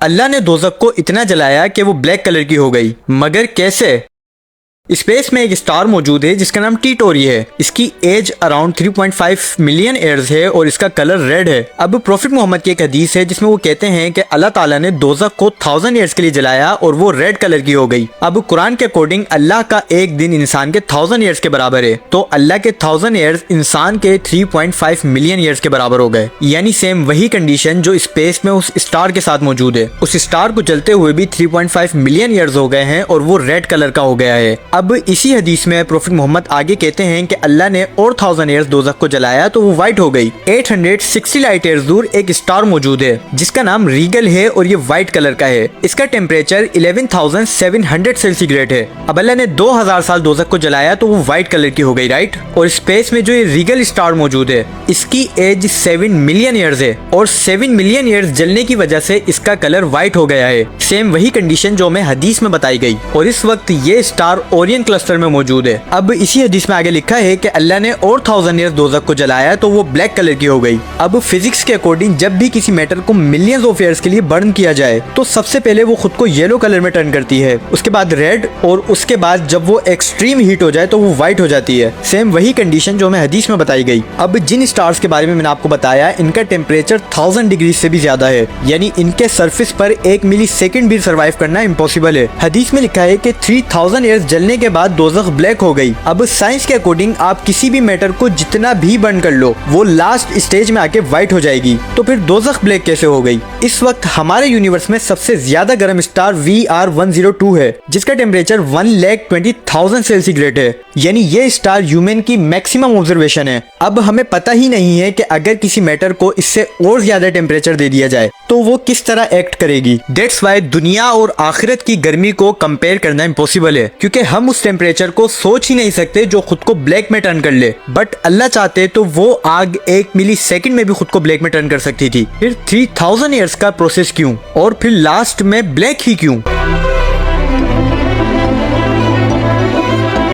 अल्लाह ने दोज़ख को इतना जलाया कि वो ब्लैक कलर की हो गई। मगर कैसे? स्पेस में एक स्टार मौजूद है जिसका नाम टीटोरी है। इसकी एज अराउंड 3.5 मिलियन ईयर्स है और इसका कलर रेड है। अब प्रॉफिट मोहम्मद की एक हदीस है जिसमें वो कहते हैं कि अल्लाह ताला ने दोज़ख को 1000 ईयर्स के लिए जलाया और वो रेड कलर की हो गई। अब कुरान के अकॉर्डिंग अल्लाह का एक दिन इंसान के 1000 ईयर्स के बराबर है, तो अल्लाह के 1000 ईयर्स इंसान के 3.5 मिलियन ईयर्स के बराबर हो गए। यानी सेम वही कंडीशन जो स्पेस में उस स्टार के साथ मौजूद है। उस स्टार को जलते हुए भी 3.5 मिलियन ईयर्स हो गए हैं और वो रेड कलर का हो गया है। अब इसी हदीस में प्रॉफिट मोहम्मद आगे कहते हैं कि अल्लाह ने और 1000 ईयर्स दोज़ख को जलाया तो वो व्हाइट हो गई। 860 लाइट ईयर्स दूर एक स्टार मौजूद है जिसका नाम रीगल है और ये व्हाइट कलर का है। इसका टेम्परेचर 11,700 सेंटीग्रेड है। अब अल्लाह ने 2000 साल दोज़ख को जलाया तो वो व्हाइट कलर की हो गई, राइट। और स्पेस में जो ये रीगल स्टार मौजूद है इसकी एज 7 मिलियन ईयर्स है और 7 मिलियन ईयर्स जलने की वजह से इसका कलर व्हाइट हो गया है। सेम वही कंडीशन जो हमें हदीस में बताई गई। और इस वक्त ये स्टार ओरियन क्लस्टर में मौजूद है। अब इसी हदीस में आगे लिखा है कि अल्लाह ने और 1000 ईयर्स दोज़ख को जलाया तो वो ब्लैक कलर की हो गई। अब फिजिक्स के अकॉर्डिंग जब भी किसी मेटल को मिलियंस ऑफ ईयर्स के लिए बर्न किया जाए तो सबसे पहले वो खुद को येलो कलर में टर्न करती है, उसके बाद रेड, और उसके बाद जब वो एक्सट्रीम हीट हो जाए तो वो व्हाइट हो जाती है। सेम वही कंडीशन जो हमें हदीस में बताई गई। अब जिन स्टार्स के बारे में मैंने आपको बताया इनका टेम्परेचर 1000 डिग्री से भी ज्यादा है, यानी इनके सरफेस पर 1 मिली सेकेंड भी सर्वाइव करना इम्पॉसिबल है। हदीस में लिखा है कि 3000 ईयर्स जलने के बाद दोज़ख ब्लैक हो गई। अब साइंस के अकॉर्डिंग आप किसी भी मैटर को जितना भी बर्न कर लो वो लास्ट स्टेज में आके व्हाइट हो जाएगी, तो फिर दोज़ख ब्लैक कैसे हो गई? इस वक्त हमारे यूनिवर्स में सबसे ज्यादा गर्म स्टार VR102 है जिसका टेम्परेचर 1,20,000 सेंटीग्रेड है, यानी ये स्टार ह्यूमन की मैक्सिमम ऑब्जर्वेशन है। अब हमें पता ही नहीं है कि अगर किसी मैटर को इससे और ज्यादा टेम्परेचर दे दिया जाए तो वो किस तरह एक्ट करेगी। दैट्स वाई दुनिया और आखिरत की गर्मी को कंपेयर करना इम्पॉसिबल है, क्योंकि हम उस टेम्परेचर को सोच ही नहीं सकते जो खुद को ब्लैक में टर्न कर ले। बट अल्लाह चाहते तो वो आग 1 मिली सेकेंड में भी खुद को ब्लैक में टर्न कर सकती थी। फिर 3000 ईयर्स का प्रोसेस क्यों और फिर लास्ट में ब्लैक ही क्यों?